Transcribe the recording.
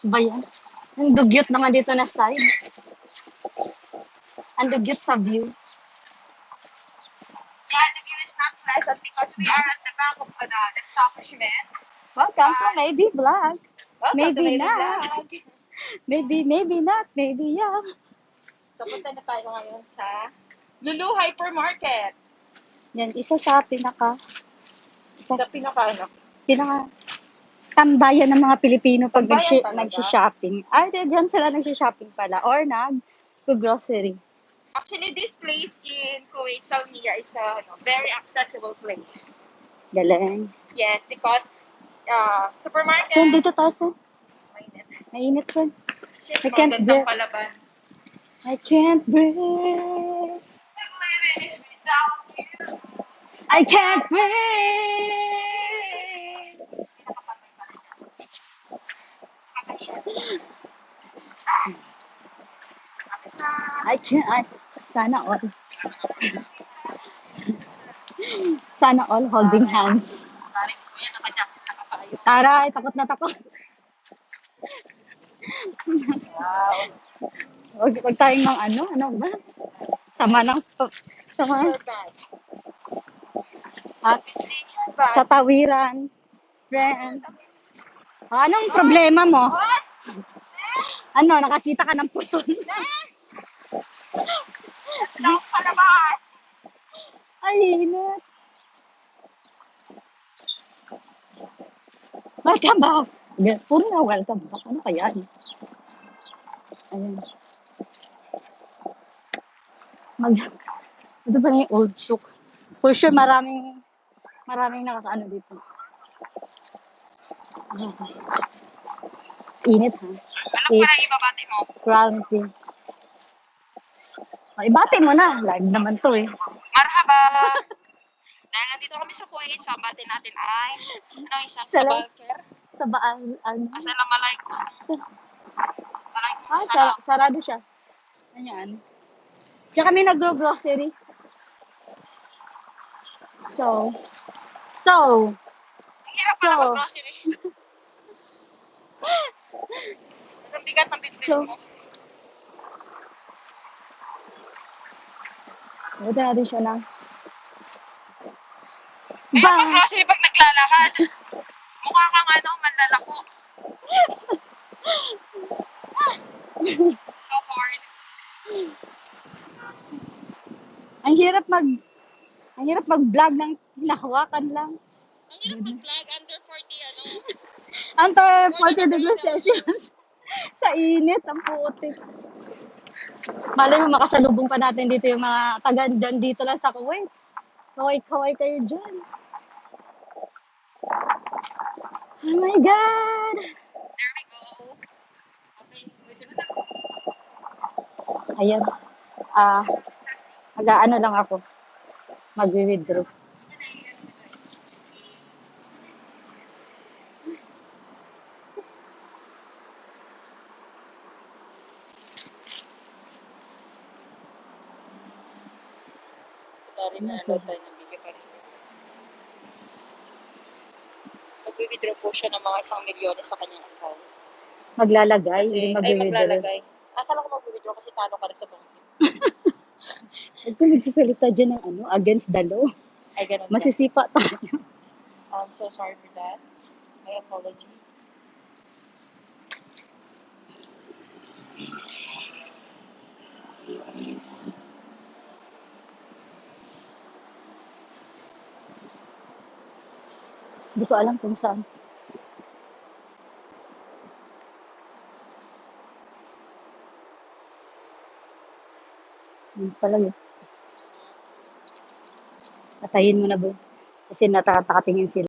Ba yan? Ang dugyot naman dito na side. Ang dugyot sa view. Yeah, the view is not pleasant because we are at the back of the establishment. Welcome to Maybe Vlog. Welcome to Maybe Maybe not. Vlog. Maybe not. Maybe yeah. So, punta na tayo ngayon sa Lulu Hypermarket. Yan, isa sa pinaka Sa pinaka tambayan ng mga Pilipino pag Tambayan talaga? nagsi-shopping. Ay, diyan sila nagsi-shopping pala. Or nag-grocery. Actually, this place in Kuwait, Salmiya, is a very accessible place. Galing. Yes, because supermarket. Friend, dito tayo, friend. Mainit. Mainit, friend. Shit, I can't magandang breathe. palaban. I can't breathe. Living is without you. I can't breathe. Sana all. Sana all holding hands. Alex, kuya, naka-jacket, naka-payo. Taray, takot na takot. Wow. Wag tayong ng ano ba? Sama ng, sama Your bag. at Your bag. sa tawiran. Friend. Anong problema mo? Ano, nakakita ka ng puson? Lang palaban. Ay, init. Welcome back. Puro na welcome back. Ano kaya? Ayun. Ito pa na yung old souk. For sure, maraming nakakaano dito. Init, ha? Ano pa lang ibabati mo? Quarantine. Oh, ibate mo na. Live naman to, eh. Marhaba! Dahil nandito kami sa Kuwait, sa bati natin ay, ano isa? Sa Salam. Balker? Sa baal, ano? Assalamualaikum. Alaikum Ah, salam. sarado siya. Ayan. Diyan kami nag-grocery. So, Ang hirap pala So. mag-grocery. Ang bigat ng bitbit So. mo. buti natin siya na. Ayun mag-grocery pag naglalakad. Mukha kang manlalako. So hard. Ang hirap mag-vlog ng hinahawakan lang. Ang hirap mag-vlog under 40 Under More 40 than degrees 3 Celsius. Sa init, ang putik. Malay mo, makasalubong pa natin dito yung mga taga-dyan dito lang sa Kuwait. Kaway-kaway kayo dyan. Oh my God! There we go. Okay, wait na lang. Ayan. Mag-aano lang ako. Mag-withdraw. Sorry na, load tayo ng video pa rin. Mag-withdraw po siya ng mga 1,000,000 sa kanyang account. Maglalagay, Kasi, hindi ay mag-withdraw. maglalagay. Akala ko mag-withdraw kasi talo ka rin sa bangko. Huwag ka magsasalita dyan ng against the law. Ay, ganun ba? Masisipa tayo. I'm so sorry for that. My apology. Hindi ko alam kung saan. Yun pala yun. Patayin mo na ba? Kasi natakatingin sila.